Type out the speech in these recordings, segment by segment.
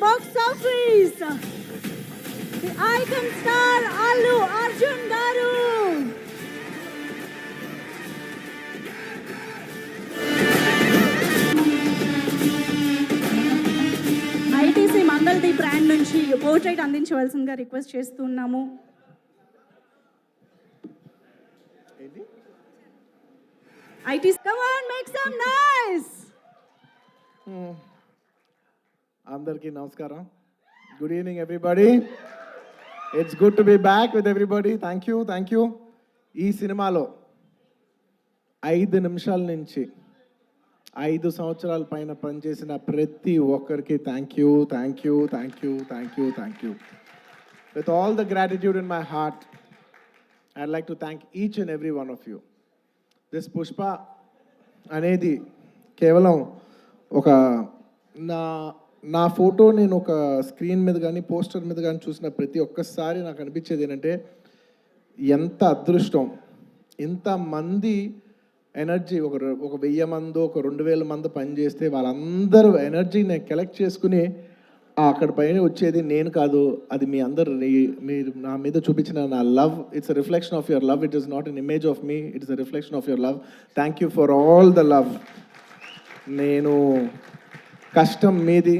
box office, the icon star Allu Arjun garu. ITC Mangaldeep brand నుంచి portrait అందించవలసిందిగా request చేస్తున్నాము. ITC, come on, make some noise. అందరికీ నమస్కారం. Good evening everybody. It's good to be back with everybody. Thank you. ఈ సినిమాలో 5 నిమిషాల నుంచి 5 సంవత్సరాల పైన పనిచేసిన ప్రతి ఒక్కరికి thank you. With all the gratitude in my heart, I'd like to thank each and every one of you. This Pushpa అనేది కేవలం ఒక నా ఫోటో నేను ఒక స్క్రీన్ మీద కానీ పోస్టర్ మీద కానీ చూసిన ప్రతి ఒక్కసారి నాకు అనిపించేది ఏంటంటే, ఎంత అదృష్టం, ఇంతమంది ఎనర్జీ, ఒక 1000 మంది, ఒక 2000 మంది పనిచేస్తే వాళ్ళందరూ ఎనర్జీని కలెక్ట్ చేసుకుని అక్కడ పైన వచ్చేది నేను కాదు, అది మీ అందరు, మీరు నా మీద చూపించిన నా love. It's a reflection of your love. It is not an image of me, it is a reflection of your love. Thank you for all the love. నేను కష్టం మీది,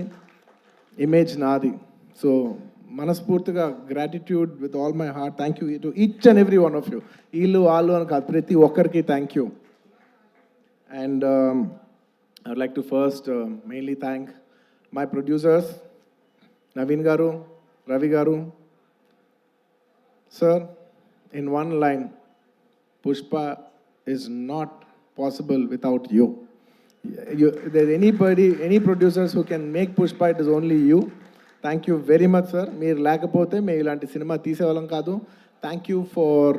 ఇమేజ్ నాది. సో మనస్ఫూర్తిగా gratitude with all my heart. Thank you to each and every one of you. వీళ్ళు వాళ్ళు అని కాదు, ప్రతి ఒక్కరికి thank you. And I would like to first mainly thank my producers, Naveen గారు, రవి గారు. Sir, in one line, Pushpa is not possible without you. There's any producers who can make Pushpa, it is only you. Thank you very much, sir. మీరు లేకపోతే మేము ఇలాంటి సినిమా తీసేవాళ్ళం కాదు. Thank you for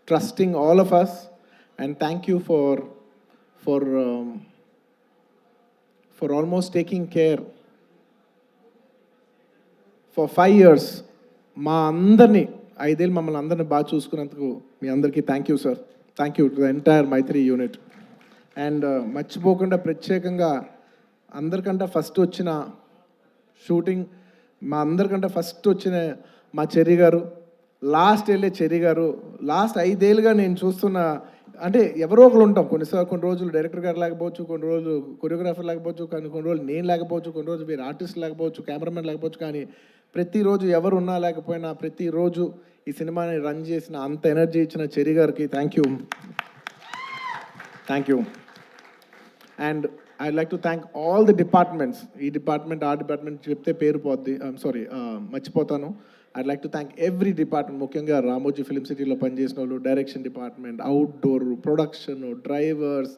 trusting all of us, and thank you for almost taking care for 5 years. మా అందరినీ 5 ఏళ్ళు మమ్మల్ని అందరినీ బాగా చూసుకున్నందుకు మీ అందరికీ thank you, sir. Thank you to the entire Mythri unit. And మర్చిపోకుండా ప్రత్యేకంగా అందరికంటే ఫస్ట్ వచ్చిన షూటింగ్, మా అందరికంటే ఫస్ట్ వచ్చిన మా చెర్రీ గారు, లాస్ట్ వెళ్ళే చెర్రీ గారు. లాస్ట్ 5 ఏళ్ళుగా నేను చూస్తున్న, అంటే ఎవరో ఒకరు ఉంటాం, కొన్ని రోజులు డైరెక్టర్ గారు లేకపోవచ్చు, కొన్ని రోజులు కొరియోగ్రాఫర్ లేకపోవచ్చు, కానీ కొన్ని రోజులు నేను లేకపోవచ్చు, కొన్ని రోజులు వేరే ఆర్టిస్ట్ లేకపోవచ్చు, కెమెరామెన్ లేకపోవచ్చు, కానీ ప్రతిరోజు ఎవరు ఉన్నా లేకపోయినా ప్రతిరోజు ఈ సినిమాని రన్ చేసిన, అంత ఎనర్జీ ఇచ్చిన చెర్రీ గారికి thank you. And I'd like to thank all the departments. ఈ డిపార్ట్మెంట్, ఆ డిపార్ట్మెంట్ చెప్తే పేరు పోద్ది, మర్చిపోతాను. I'd like to thank every department, ముఖ్యంగా రామోజీ ఫిలిం సిటీలో పనిచేసిన వాళ్ళు, direction department, outdoor, production, drivers,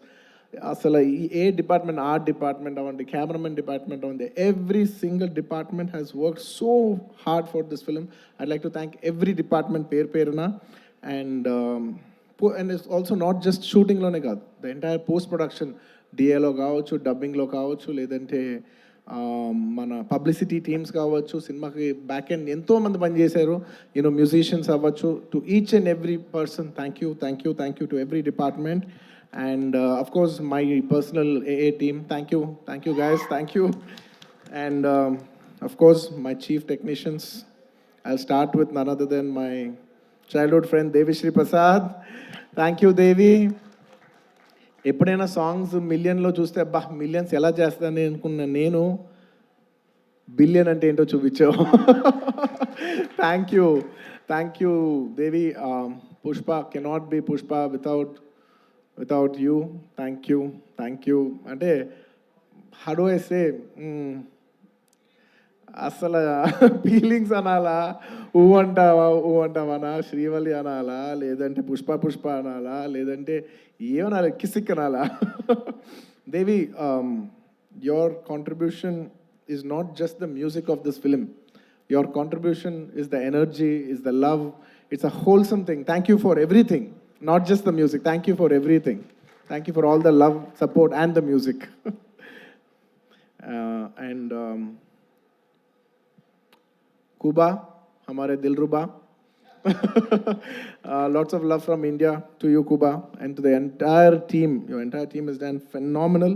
అసలు ఏ డిపార్ట్మెంట్, ఆర్ట్ డిపార్ట్మెంట్ అవ్వండి, కెమెరామెన్ డిపార్ట్మెంట్ అవ్వండి, every single department has work so hard for this film. I'd like to thank every department పేరున. And it's also not just షూటింగ్లోనే కాదు, the entire post production, డిఏలో కావచ్చు, డబ్బింగ్లో కావచ్చు, లేదంటే మన పబ్లిసిటీ టీమ్స్ కావచ్చు, సినిమాకి బ్యాక్ ఎండ్ ఎంతోమంది పనిచేశారు, మ్యూజిషియన్స్ అవ్వచ్చు. To each and every person thank you to every department. And of course my personal AA team, thank you guys, thank you. And of course my chief technicians, I'll start with none other than my childhood friend Devishri Prasad. Thank you Devi. ఎప్పుడైనా songs మిలియన్లో చూస్తే అబ్బా millions ఎలా చేస్తానని అనుకున్న నేను, billion అంటే ఏంటో చూపించావు. Thank you Devi. Pushpa cannot be Pushpa without you. Thank you. అంటే హౌ డు ఐ సే, అసలు ఫీలింగ్స్ అనాలా, ఊ అంటావనా, శ్రీవల్లి అనాలా, లేదంటే పుష్ప అనాలా, లేదంటే ఏమనాలి, కిసిక్ అనాలా. Devi, your contribution is not just the music of this film. Your contribution is the energy, is the love. It's a wholesome thing. Thank you for everything, not just the music. Thank you for everything. Thank you for all the love, support and the music. And Kuba, हमारे दिलरुबा. Lots of love from India to you, Kuba, and to the entire team. Your entire team has done phenomenal.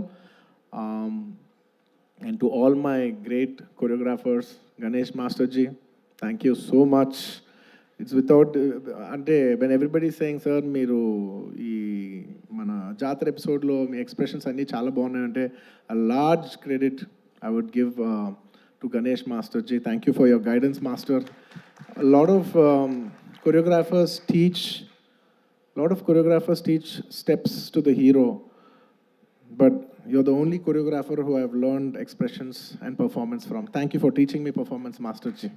And to all my great choreographers, Ganesh Masterji, thank you so much. It's without, అంటే when everybody is saying, sir, మీరు ఈ మన జాతర ఎపిసోడ్లో మీ expressions అన్నీ చాలా బాగున్నాయంటే a large credit I would give to Ganesh Masterji. Thank you for your guidance, Master. A lot of choreographers teach steps to the hero, but you're the only choreographer who I've learned expressions and performance from. Thank you for teaching me performance, Masterji.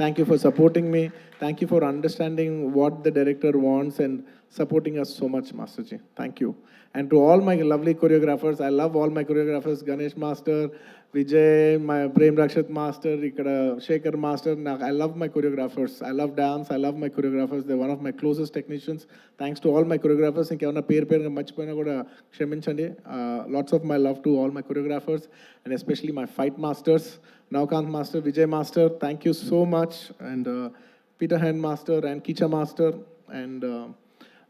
Thank you for supporting me. Thank you for understanding what the director wants and supporting us so much, Masterji. Thank you. And to all my lovely choreographers, I love all my choreographers, Ganesh Master, Vijay, my Prem Rakshat Master, Ikkada Shekhar Master. I love my choreographers. I love dance. I love my choreographers. They're one of my closest technicians. Thanks to all my choreographers. ఇంకేమన్నా పేరు మర్చిపోయినా కూడా క్షమించండి. Lots of my love to all my choreographers and especially my fight masters, Navkant Master, Vijay Master. Thank you so much. And Peter Hand Master and Kicha Master and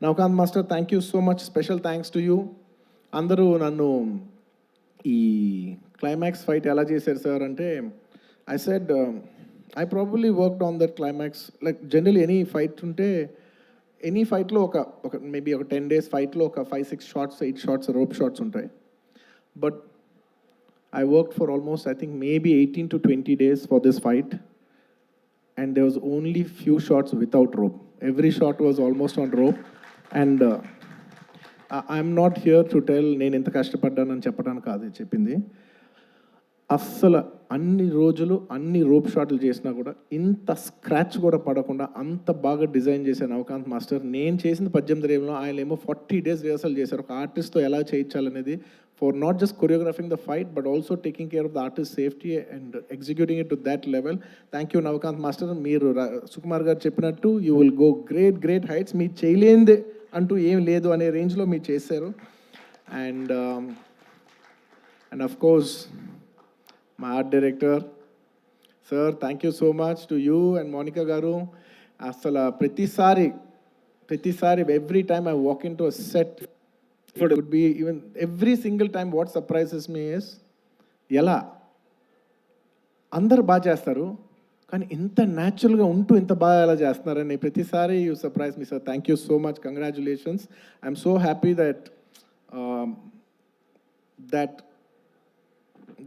Navkant Master, thank you so much. Special thanks to you. అందరూ నన్ను ఈ climax fight ఎలా చేశారు sir అంటే I said I probably worked on that climax like general any fight ఉంటే any ఫైట్లో ఒక maybe ఒక 10 days ఫైట్లో ఒక 5-6 షాట్స్ 8 షాట్స్ రోప్ షాట్స్ ఉంటాయి. But I worked for almost, I think, maybe 18 to 20 days for this fight. And there was only few shots without rope. Every shot was almost on rope. And I'm not here to tell నేను ఎంత కష్టపడ్డానని చెప్పడానికి కాదు చెప్పింది. అస్సలు అన్ని రోజులు అన్ని rope షాట్లు చేసినా కూడా ఇంత స్క్రాచ్ కూడా పడకుండా అంత బాగా డిజైన్ చేశాను నవకాంత్ మాస్టర్. నేను చేసిన 18 రేవులో ఆయన ఏమో 40 days రిహర్సల్ చేశారు ఒక ఆర్టిస్ట్తో ఎలా చేయించాలనేది, for not just choreographing the fight but also taking care of the artist safety and executing it to that level. Thank you Navakanth master. మీరు సుకుమార్ గారు చెప్పినట్టు you will go great heights. మీరు చేయలేనిదే అంటూ ఏం లేదు అనే రేంజ్లో మీరు చేశారు. And of course my art director, sir, thank you so much to you and Monica garu. Asala pratisari every time I walk into a set, it would be even every single time what surprises me is ఎలా అందరు బాగా చేస్తారు కానీ ఇంత న్యాచురల్గా ఉంటూ ఇంత బాగా ఎలా చేస్తున్నారని ప్రతిసారి you surprise me sir. Thank you so much. Congratulations. I'm so happy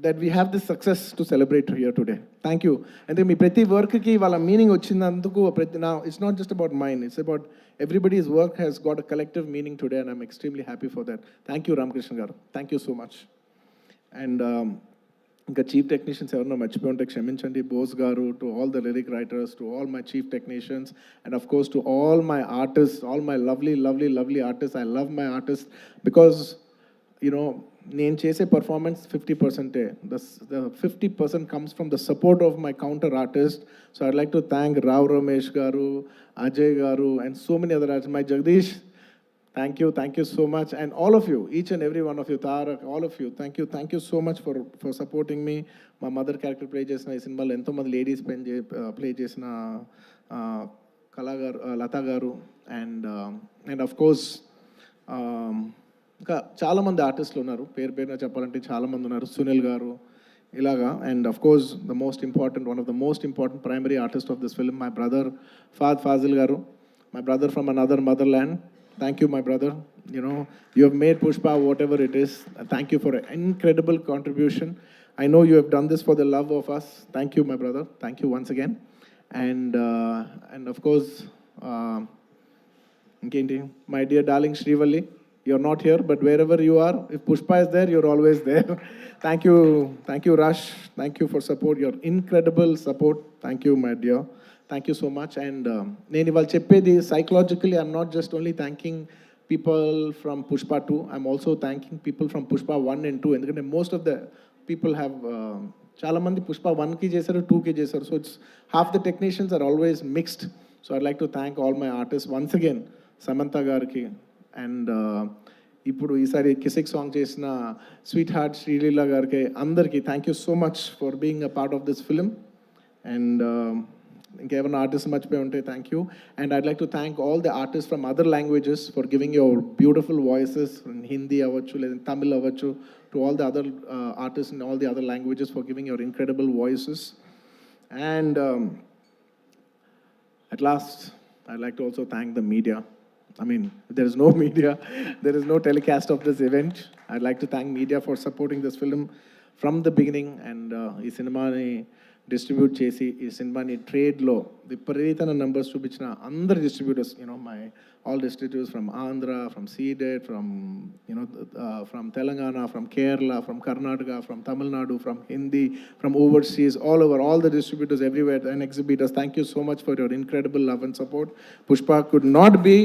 that we have this success to celebrate here today. Thank you. And మీ ప్రతి వర్క్కి వాళ్ళ మీనింగ్ వచ్చినందుకు now it's not just about mine, it's about everybody's work has got a collective meaning today and I'm extremely happy for that. Thank you Ramakrishna garu. Thank you so much. And ఇంకా chief technicians ఎవరన్నా మర్చిపోయి ఉంటే క్షమించండి. బోస్ గారు, to all the lyric writers, to all my chief technicians and of course to all my artist, all my lovely artist. I love my artist because నేను చేసే performance 50%. The 50% comes from the support of my counter artist. So I'd like to thank Rao Ramesh garu, Ajay garu and so many other artists. My Jagdish, thank you so much. And all of you, each and every one of you, Tarak, all of you, thank you so much for supporting me. My mother character play chesina ee cinema lo ento mandi ladies play chesina Kala garu, Lata garu and of course ఇంకా చాలామంది ఆర్టిస్టులు ఉన్నారు, పేరున చెప్పాలంటే చాలామంది ఉన్నారు. సునీల్ గారు ఇలాగా. And of course one of the most important primary artist of this film my brother Fazil garu, my brother from another mother land. Thank you my brother. You have made Pushpa whatever it is. Thank you for incredible contribution. I know you have done this for the love of us. Thank you my brother. Thank you once again. And of course ఇంకేంటి, my dear darling Srivalli, you're not here, but wherever you are, if Pushpa is there, you're always there. Thank you Rush. Thank you for support, your incredible support. Thank you my dear. Thank you so much. And nenu ival cheppedi psychologically, I'm not just only thanking people from Pushpa 2, I'm also thanking people from Pushpa 1 and 2 endukante most of the people have చాలా మంది Pushpa 1 కి చేశారు, 2 కి చేశారు. So it's half the technicians are always mixed. So I'd like to thank all my artists once again, Samantha gariki and ఇప్పుడు ఈసారి Kissik song చేసిన sweet heart Sreeleela గారికి అందరికీ thank you so much for being a part of this film. And ఇంకెవరైనా artist మర్చిపోయి ఉంటే thank you. And I'd like to thank all the artist from other languages for giving your beautiful voices. Hindi అవ్వచ్చు, లేదా తమిళ్ అవ్వచ్చు, to all the other artists in all the other languages for giving your incredible voices. And at last, I'd like to also thank the media. I mean, there is no media, there is no telecast of this event. I'd like to thank media for supporting this film from the beginning. And ఈ సినిమాని distribute చేసి ఈ సినిమాని ట్రేడ్లో విపరీతమైన numbers చూపించిన అందరి distributors, my all distributors from Andhra, from Ceded, from Telangana, from Kerala, from Karnataka, from Tamil Nadu, from Hindi, from overseas, all over, all the distributors everywhere and exhibitors, thank you so much for your incredible love and support. Pushpa could not be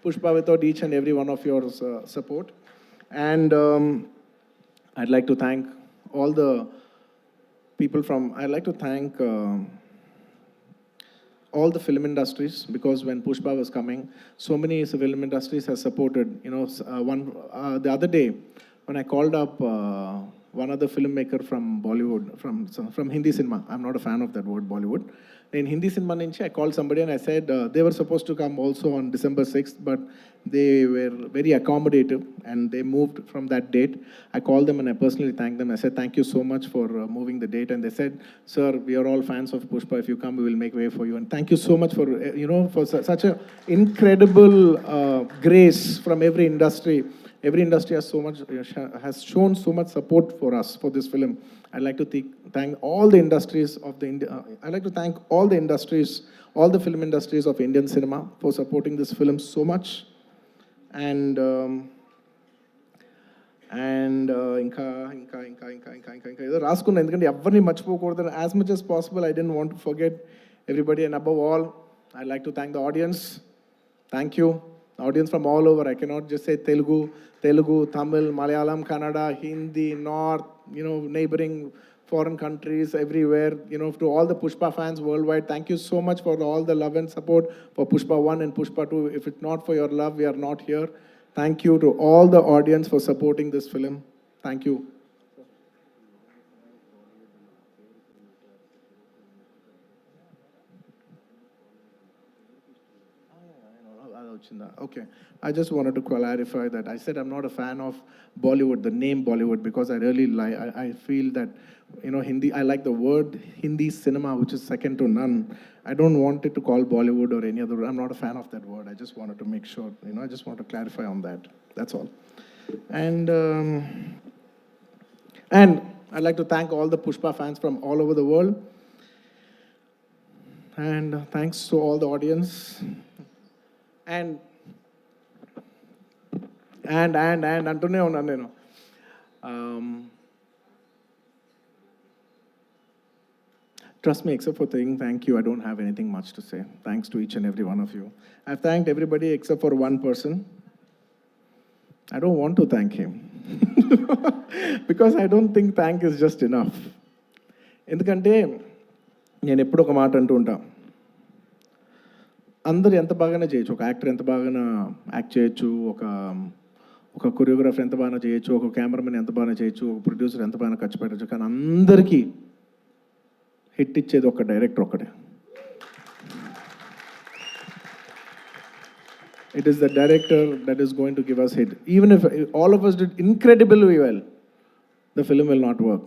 Pushpa without each and every one of your support. And I'd like to thank all the people I'd like to thank all the film industries, because when Pushpa was coming, so many film industries have supported. The other day, when I called up one other filmmaker from Bollywood, from Hindi cinema, I'm not a fan of that word Bollywood. In Hindi cinema, I called somebody and I said they were supposed to come also on December 6th, but they were very accommodative and they moved from that date. I called them and I personally thanked them. I said, thank you so much for moving the date. And they said, sir, we are all fans of Pushpa. If you come, we will make way for you. And thank you so much for, for such a incredible grace from every industry. Every industry has shown so much support for us for this film. I'd like to thank all the industries of I'd like to thank all the industries, all the film industries of Indian cinema for supporting this film so much. And ఇంకా ఏదో రాసుకున్నా, ఎందుకంటే ఎవరిని మర్చిపోకూడదు. As much as possible, I didn't want to forget everybody. And above all, I'd like to thank the audience. Thank you. Audience from all over. I cannot just say Telugu, Tamil, Malayalam, Kannada, Hindi, North, neighboring foreign countries, everywhere, to all the Pushpa fans worldwide, thank you so much for all the love and support for Pushpa 1 and Pushpa 2. If it's not for your love, we are not here. Thank you to all the audience for supporting this film. Thank you. Okay, I just wanted to clarify that I said I'm not a fan of Bollywood, the name Bollywood, because I really I feel that Hindi, I like the word Hindi cinema, which is second to none. I don't want it to call Bollywood or any other. I'm not a fan of that word. I just wanted to make sure, I just want to clarify on that. That's all. And I'd like to thank all the Pushpa fans from all over the world. And thanks to all the audience. And అంటూనే ఉన్నాను నేను. Trust me, except for saying thank you, I don't have anything much to say. Thanks to each and every one of you. I've thanked everybody except for one person. I don't want to thank him because I don't think thank is just enough. ఎందుకంటే నేను ఎప్పుడు ఒక మాట అంటూ ఉంటా, అందరు ఎంత బాగానే చేయొచ్చు, ఒక యాక్టర్ ఎంత బాగానే యాక్ట్ చేయొచ్చు, ఒక కొరియోగ్రాఫర్ ఎంత బాగా చేయొచ్చు, ఒక కెమెరామెన్ ఎంత బాగా చేయొచ్చు, ఒక ప్రొడ్యూసర్ ఎంత బాగా ఖర్చు పెట్టచ్చు, కానీ అందరికీ హిట్ ఇచ్చేది ఒక డైరెక్టర్ ఒక్కడే. It is the director that is going to give us hit. Even if all of us did incredibly well, the film will not work.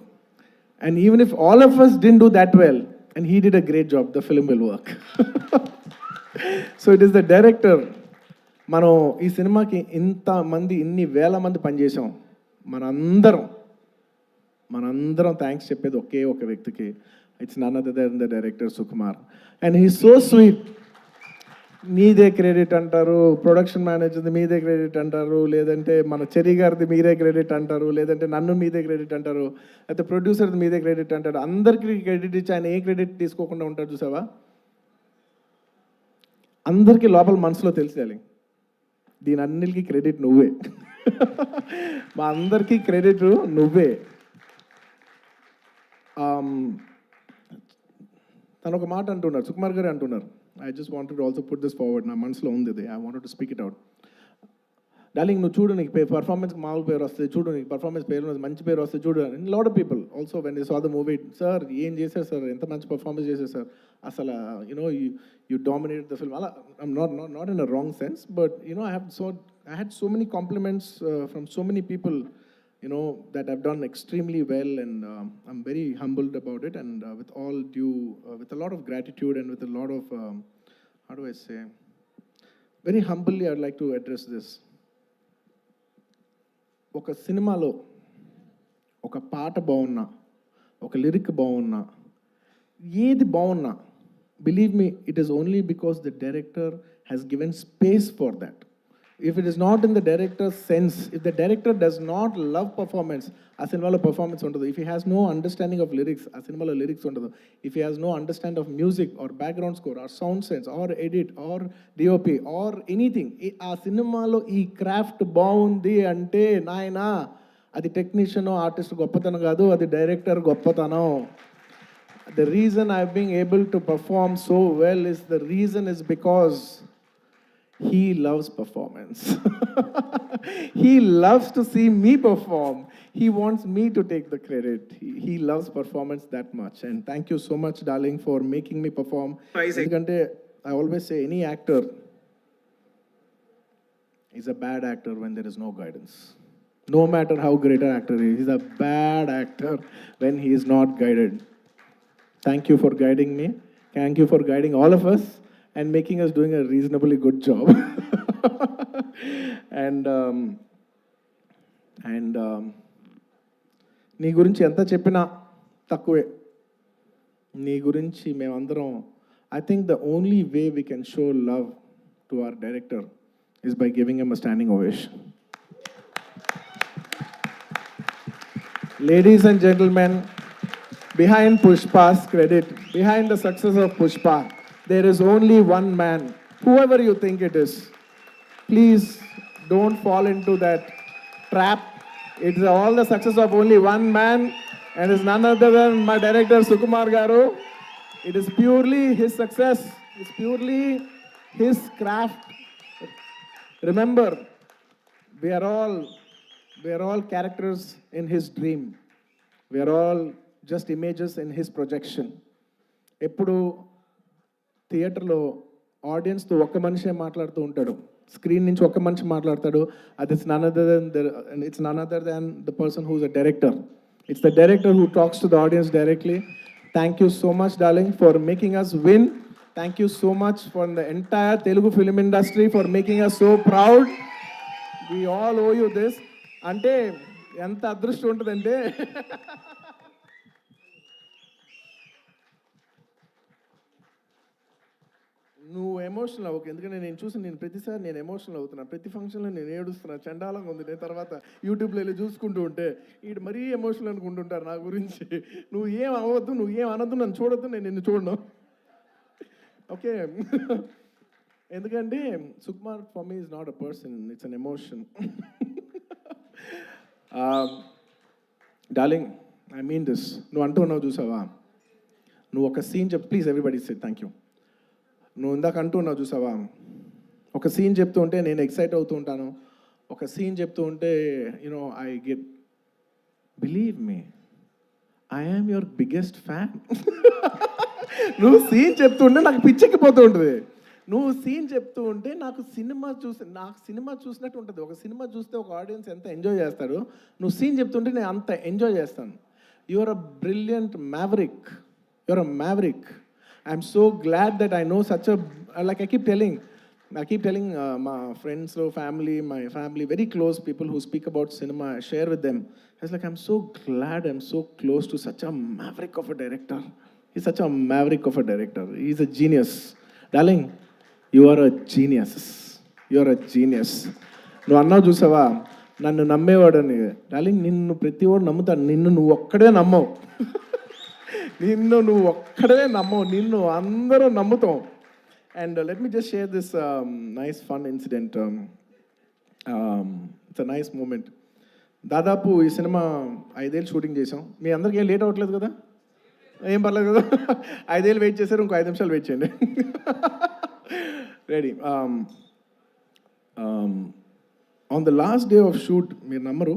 And even if all of us didn't do that well and he did a great job, the film will work. So it is the director. మనం ఈ సినిమాకి ఇన్ని వేల మంది పనిచేసాం. మనందరం thanks చెప్పేది ఒకే ఒక వ్యక్తికి. It's none other than the director Sukumar. And he so sweet. మీదే క్రెడిట్ అంటారు, ప్రొడక్షన్ మేనేజర్ది మీదే క్రెడిట్ అంటారు, లేదంటే మన చెరి గారిది మీరే క్రెడిట్ అంటారు, లేదంటే నన్ను మీదే క్రెడిట్ అంటారు, అయితే ప్రొడ్యూసర్ది మీదే క్రెడిట్ అంటారు. అందరికీ క్రెడిట్ ఇచ్చి ఆయన ఏ క్రెడిట్ తీసుకోకుండా ఉంటాడు చూసావా. అందరికీ లోపల మనసులో తెలిసేయాలి, దీని అన్నిటికీ క్రెడిట్ నువ్వే. మా అందరికీ క్రెడిట్ నువ్వే. తను ఒక మాట అంటున్నారు, సుకుమార్ గారు అంటున్నారు. I just wanted to also put this forward. నా మనసులో ఉంది ఇది. I wanted to speak it out. Darling నువ్వు చూడు నీకు పర్ఫార్మెన్స్కి మామూలు పేరు వస్తుంది, చూడు నీకు పర్ఫార్మెన్స్ పేరు మంచి పేరు వస్తుంది చూడు. Lot of people also when they saw the movie, sir ఏం చేశారు సార్, ఎంత మంచి పర్ఫార్మెన్స్ చేశారు సార్, అసలు you know you dominated the film. అలా not in a wrong sense, but you know I had so many compliments from so many people, you know, that I've done extremely well, and I'm very humbled about it, and with all due, with a lot of gratitude and with a lot of, how do I say, very humbly I'd like to address this. ఒక సినిమాలో ఒక పాట బాగున్నా, ఒక lyric బాగున్నా, ఏది బాగున్నా, believe me it is only because the director has given space for that. If it is not in the director's sense, if the director does not love performance, ఆ సినిమాలో పర్ఫార్మెన్స్ ఉండదు. If he has no understanding of lyrics, ఆ సినిమాలో lyrics ఉండదు. If he has no understanding of music or background score or sound sense or edit or DOP or anything, ఆ సినిమాలో ఈ craft బాగుంది అంటే నాయనా అది టెక్నీషియన్ ఆర్టిస్ట్ గొప్పతనం కాదు, అది డైరెక్టర్ గొప్పతనం. The reason I've been able to perform so well is because he loves performance. He loves to see me perform. He wants me to take the credit. He loves performance that much. And thank you so much, darling, for making me perform. Because I always say any actor is a bad actor when there is no guidance. No matter how great an actor is, he's a bad actor when he is not guided. Thank you for guiding me. Thank you for guiding all of us and making us doing a reasonably good job. and నీ గురించి ఎంత చెప్పినా తక్కువే. నీ గురించి మేమందరం, I think the only way we can show love to our director is by giving him a standing ovation. Ladies and gentlemen, behind Pushpa's credit, behind the success of Pushpa, there is only one man, whoever you think it is. Please don't fall into that trap. It's all the success of only one man, and it's none other than my director Sukumar Garu. It is purely his success. It's purely his craft. Remember, we are all characters in his dream. We are all just images in his projection. ఎప్పుడు థియేటర్లో ఆడియన్స్తో ఒక్క మనిషే మాట్లాడుతూ ఉంటాడు, screen నుంచి ఒక్క మనిషి మాట్లాడతాడు. అది it's none other than the person who is a director. It's the director who talks to the audience directly. Thank you so much darling for making us win. Thank you so much for the entire Telugu film industry for making us so proud. We all owe you this. అంటే ఎంత అదృష్టం ఉంటుందంటే నువ్వు emotional అవ్వకు, ఎందుకంటే నేను ప్రతిసారి నేను ఎమోషనల్ అవుతున్నాను. ప్రతి ఫంక్షన్లో నేను ఏడుస్తున్నా, చండాలంగా ఉంది. నేను తర్వాత యూట్యూబ్లో వెళ్ళి చూసుకుంటూ ఉంటే వీడు మరీ ఎమోషనల్ అనుకుంటుంటారు నా గురించి. నువ్వు ఏం అవ్వద్దు, నువ్వు ఏం అనొద్దు, నన్ను చూడొద్దు, నేను నిన్ను చూడను, ఓకే? ఎందుకంటే Sukumar for me is not a person, it's an emotion. Darling, I mean this. నువ్వు అంటున్నావు చూసావా, నువ్వు ఒక సీన్ చెప్పు please. Everybody say thank you. నువ్వు ఇందాక అంటున్నావు చూసావా, ఒక సీన్ చెప్తూ ఉంటే నేను ఎక్సైట్ అవుతూ ఉంటాను. ఒక సీన్ చెప్తూ ఉంటే you know I get, believe me, I am your biggest fan. నువ్వు సీన్ చెప్తుంటే నాకు పిచ్చెక్కిపోతూ ఉంటుంది. నువ్వు సీన్ చెప్తూ ఉంటే నాకు సినిమా చూసినట్టు ఉంటుంది. ఒక సినిమా చూస్తే ఒక ఆడియన్స్ ఎంత ఎంజాయ్ చేస్తాడు, నువ్వు సీన్ చెప్తుంటే నేను అంత ఎంజాయ్ చేస్తాను. You are a brilliant maverick. You are a maverick. I'm so glad that I know such a, like I keep telling my friends, my family, very close people who speak about cinema, I share with them. I was like, I'm so glad I'm so close to such a maverick of a director. He's such a maverick of a director. He's a genius. Darling, you are a genius. You are a genius. నువ్వు అన్నావు చూసావా, నన్ను నమ్మేవాడని. Darling, నిన్ను ప్రతివాడు నమ్ముతాడు, నిన్ను నువ్వు ఒక్కడే నమ్మవు. నువ్వు ఒక్కడే నమ్మవు, నిన్ను అందరూ నమ్ముతాం. And let me just share this nice fun incident. It's a nice moment. దాదాపు ఈ సినిమా 5 ఏళ్ళు షూటింగ్ చేసాం. మీ అందరికీ ఏం లేట్ అవ్వట్లేదు కదా, ఏం పర్లేదు కదా? 5 ఏళ్ళు వెయిట్ చేశారు, ఇంకో 5 నిమిషాలు వెయిట్ చేయండి. Ready. On the last day of shoot, మీరు నమ్మరు,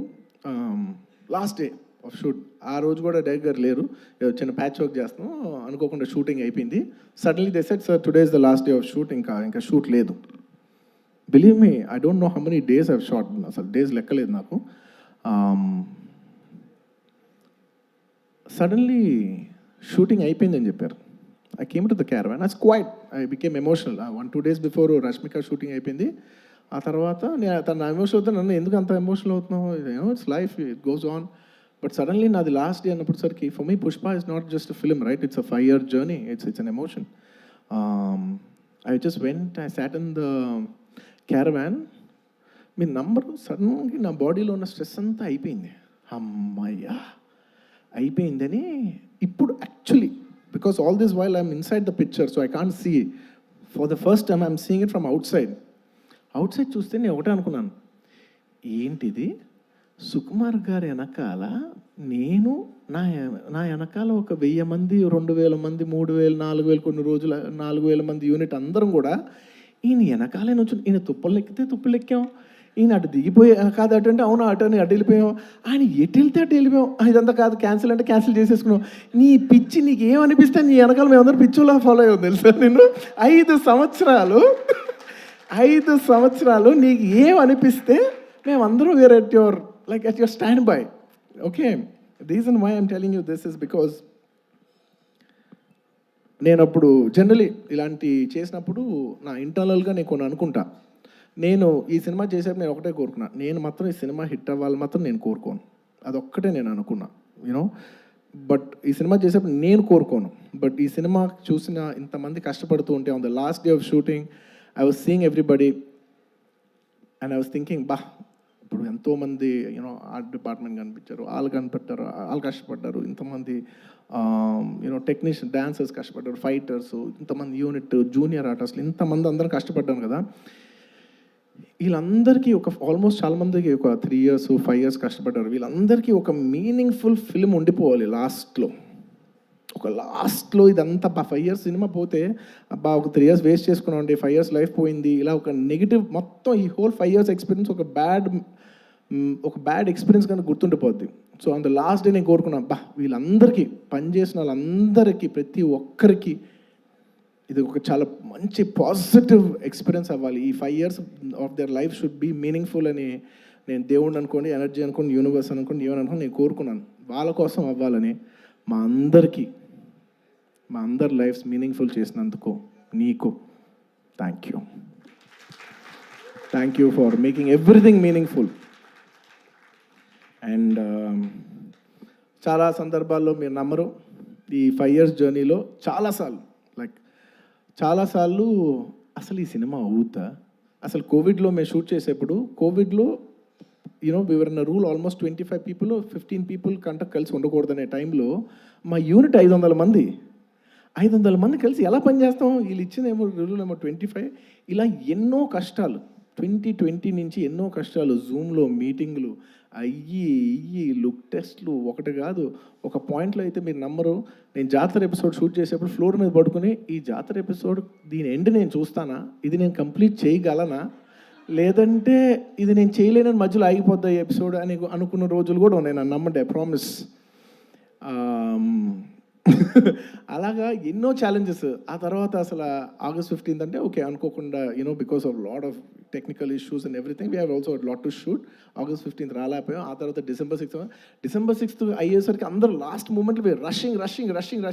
లాస్ట్ డే ఆఫ్ షూట్, ఆ రోజు కూడా డైరెక్ట్ గారు లేరు, ఏదో చిన్న ప్యాచ్ వర్క్ చేస్తున్నాం, అనుకోకుండా షూటింగ్ అయిపోయింది. Suddenly they said, sir today is the last day of shoot, ఇంకా షూట్ లేదు. Believe me, I don't know how many days I've shot, అసలు డేస్ లెక్కలేదు నాకు. సడన్లీ షూటింగ్ అయిపోయిందని చెప్పారు. I came to the caravan, I quite, I became emotional. 1-2 days before Rashmika shooting అయిపోయింది. ఆ తర్వాత తను ఎమోషనల్ అవుతాను, నన్ను ఎందుకు అంత ఎమోషనల్ అవుతున్నావు, it's life, it goes on. But suddenly నాది లాస్ట్ డే అన్నప్పుడు సరికి, for me Pushpa is not just film, right, it's a 5-year journey, it's an emotion. I just went, I sat in the caravan. Me number సడన్గా నా బాడీలో ఉన్న stress అంతా అయిపోయింది. అమ్మయ్యా అయిపోయిందని ఇప్పుడు actually, because all this while I'm inside the picture, so I can't see. For the first time I'm seeing it from outside చూస్తే నేను ఒకటే అనుకున్నాను, ఏంటిది, సుకుమార్ గారి వెనకాల నేను, నా వెనకాల ఒక 1000 మంది, 2000 మంది, 3000, 4000, కొన్ని రోజులు 4000 మంది యూనిట్ అందరం కూడా ఈయన వెనకాలే నుంచి, ఈయన తుప్పలు ఎక్కితే తుప్పలు ఎక్కాం, ఈయన అటు దిగిపోయి కాదు అటు అంటే అవును అటు అని అటు వెళ్ళిపోయాం, ఆయన ఎటు వెళ్తే అటు వెళ్ళిపోయాం, ఇదంతా కాదు క్యాన్సిల్ అంటే క్యాన్సిల్ చేసేసుకున్నాం. నీ పిచ్చి నీకు ఏమనిపిస్తే నీ వెనకాల మేమందరం పిచ్చులా ఫాలో అయ్యాం తెలుసా. నేను 5 సంవత్సరాలు నీకు ఏమనిపిస్తే మేమందరం were at your like at your stand by. Okay, reason why I'm telling you this is because నేను అప్పుడు జనరలీ ఇలాంటి చేసినప్పుడు నా ఇంటర్నల్గా నేను కొన్ని అనుకుంటా. నేను ఈ సినిమా చేసేప్పుడు నేను ఒకటే కోరుకున్నా, నేను మాత్రం ఈ సినిమా హిట్ అవ్వాలి మాత్రం నేను కోరుకోను, అదొక్కటే నేను అనుకున్నా, యూనో. బట్ ఈ సినిమా చేసేప్పుడు నేను కోరుకోను. బట్ ఈ సినిమా చూసిన ఇంతమంది కష్టపడుతూ ఉంటే, on the last day of shooting I was seeing everybody and I was thinking, ఇప్పుడు ఎంతోమంది యూనో ఆర్ట్ డిపార్ట్మెంట్ కనిపించారు, వాళ్ళు కష్టపడ్డారు, ఇంతమంది యూనో టెక్నీషియన్, డాన్సర్స్ కష్టపడ్డారు, ఫైటర్స్, ఇంతమంది యూనిట్, జూనియర్ ఆర్టిస్టులు, ఇంతమంది అందరం కష్టపడ్డాను కదా. వీళ్ళందరికీ ఆల్మోస్ట్ చాలామందికి ఒక 3 years 5 years కష్టపడ్డారు. వీళ్ళందరికీ ఒక మీనింగ్ఫుల్ ఫిల్మ్ ఉండిపోవాలి లాస్ట్లో ఇదంతా 5 years సినిమా పోతే ఒక 3 years వేస్ట్ చేసుకున్నాం అండి, 5 years లైఫ్ పోయింది, ఇలా ఒక నెగిటివ్ మొత్తం ఈ హోల్ 5 years ఎక్స్పీరియన్స్ ఒక బ్యాడ్ ఎక్స్పీరియన్స్ కనుక గుర్తుండిపోద్ది. So on the last day నేను కోరుకున్నా, వీళ్ళందరికీ పనిచేసిన వాళ్ళందరికీ, ప్రతి ఒక్కరికి ఇది ఒక చాలా మంచి పాజిటివ్ ఎక్స్పీరియన్స్ అవ్వాలి. ఈ 5 years of their life should be meaningful అని నేను దేవుడిని అనుకోండి, ఎనర్జీ అనుకోండి, యూనివర్స్ అనుకోండి, ఏమని అనుకోండి, నేను కోరుకున్నాను. వాళ్ళ కోసం అవ్వాలని, మా అందరి లైఫ్స్ మీనింగ్ఫుల్ చేసినందుకు నీకు thank you for making everything meaningful. And చాలా సందర్భాల్లో మీరు నమ్మరు, ఈ 5 years జర్నీలో చాలాసార్లు అసలు ఈ సినిమా అవుతా, అసలు కోవిడ్లో మేము షూట్ చేసేప్పుడు, కోవిడ్లో you know we were in rule almost 25 people 15 people కంట కలిసి ఉండకూడదనే టైంలో మా యూనిట్ 500 మంది కలిసి ఎలా పనిచేస్తాం, వీళ్ళు ఇచ్చిందేమో రూల్ ఏమో 25. ఇలా ఎన్నో కష్టాలు 2020 నుంచి ఎన్నో కష్టాలు, జూమ్లో మీటింగ్లు అయ్యి లుక్ టెస్ట్లు, ఒకటి కాదు. ఒక పాయింట్లో అయితే మీరు నమ్మరు, నేను జాతర ఎపిసోడ్ షూట్ చేసేప్పుడు ఫ్లోర్ మీద పడుకుని, ఈ జాతర ఎపిసోడ్ దీని ఎండ్ నేను చూస్తానా, ఇది నేను కంప్లీట్ చేయగలనా, లేదంటే ఇది నేను చేయలేనని మధ్యలో ఆగిపోద్దా ఈ ఎపిసోడ్ అని అనుకున్న రోజులు కూడా ఉన్నాయి. నన్ను నమ్మండి, ఐ ప్రామిస్. అలాగా ఎన్నో ఛాలెంజెస్. ఆ తర్వాత అసలు August 15th అంటే ఓకే అనుకోకుండా, you know because of lot of technical issues and everything, we have also lot to shoot. August 15th రాలేకపోయాం. ఆ తర్వాత December 6th అయ్యేసరికి అందరూ లాస్ట్ మూమెంట్లో rushing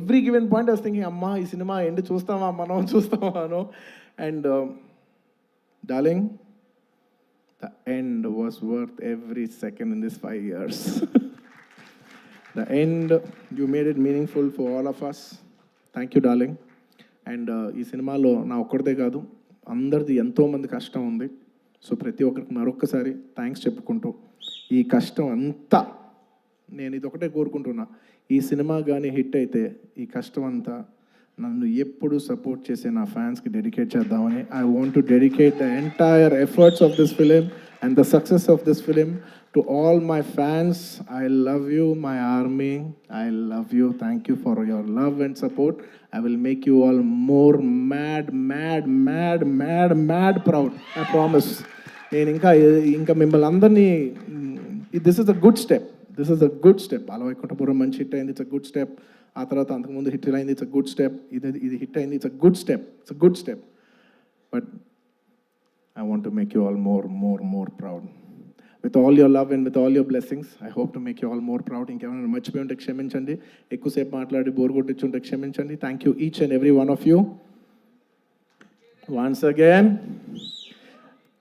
every given point I was thinking, అమ్మా ఈ సినిమా ఎండ్ చూస్తామా అనో. And darling, the end was worth every second in this 5 years. The end, you made it meaningful for all of us. Thank you, darling. And ఈ సినిమాలో నా ఒక్కడిదే కాదు, అందరిది ఎంతోమంది కష్టం ఉంది. సో ప్రతి ఒక్కరికి మరొక్కసారి థ్యాంక్స్ చెప్పుకుంటూ, ఈ కష్టం అంతా నేను ఇది ఒకటే కోరుకుంటున్నా, ఈ సినిమా కానీ హిట్ అయితే ఈ కష్టం అంతా నన్ను ఎప్పుడు సపోర్ట్ చేసే నా ఫ్యాన్స్కి డెడికేట్ చేద్దామని. I want to dedicate the entire efforts of this film and the success of this film to all my fans. I love you, my army. I love you. Thank you for your love and support. I will make you all more mad proud. I promise. నేను ఇంకా మిమ్మల్ని అందరినీ this is a good step, this is a good step. Ala Vaikunthapuram మంచి hit అయింది, it's a good step. ఆ తర్వాత అంతకుముందు hit అయింది, ఇట్స్ అ గుడ్ స్టెప్. ఇది హిట్ అయింది, it's a good step, it's a good step. But I want to make you all more proud. With all your love and with all your blessings, I hope to make you all more proud. ఇంకేమైనా మర్చిపోయి ఉంటే క్షమించండి, ఎక్కువసేపు మాట్లాడి bore కొట్టించుంటే క్షమించండి. Thank you each and every one of you. Once again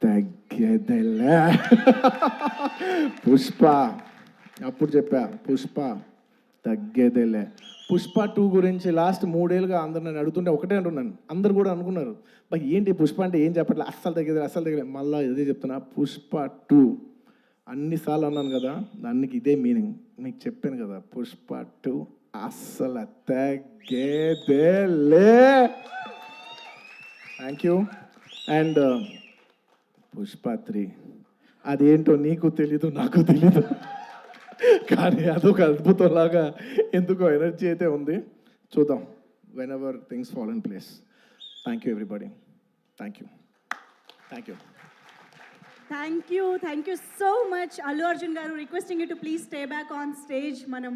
తగ్గేదేలే. పుష్ప, అప్పుడు చెప్పా పుష్ప తగ్గేదేలే. పుష్ప 2 గురించి లాస్ట్ 3 ఏళ్ళుగా అందరు నన్ను అడుగుతుంటే ఒకటే అంటున్నాను. అందరు కూడా అనుకున్నారు, బట్ ఏంటి పుష్ప అంటే ఏం చెప్పట్లే, అస్సలు తగ్గేది. మళ్ళీ ఇదే చెప్తున్నా, పుష్ప 2 అన్నిసార్లు అన్నాను కదా, దానికి ఇదే మీనింగ్. మీకు చెప్పాను కదా, పుష్ప 2 అస్సలు తగ్గేదేలే. Thank you. అండ్ పుష్ప 3 అదేంటో నీకు తెలీదు, నాకు తెలీదు, కానీ అదొక అద్భుతంలాగా ఎందుకో ఎనర్జీ అయితే ఉంది. చూద్దాం, whenever things fall in place. Thank you everybody. Thank you. Thank you so much. Allu Arjun garu, requesting you to please stay back on stage. మనం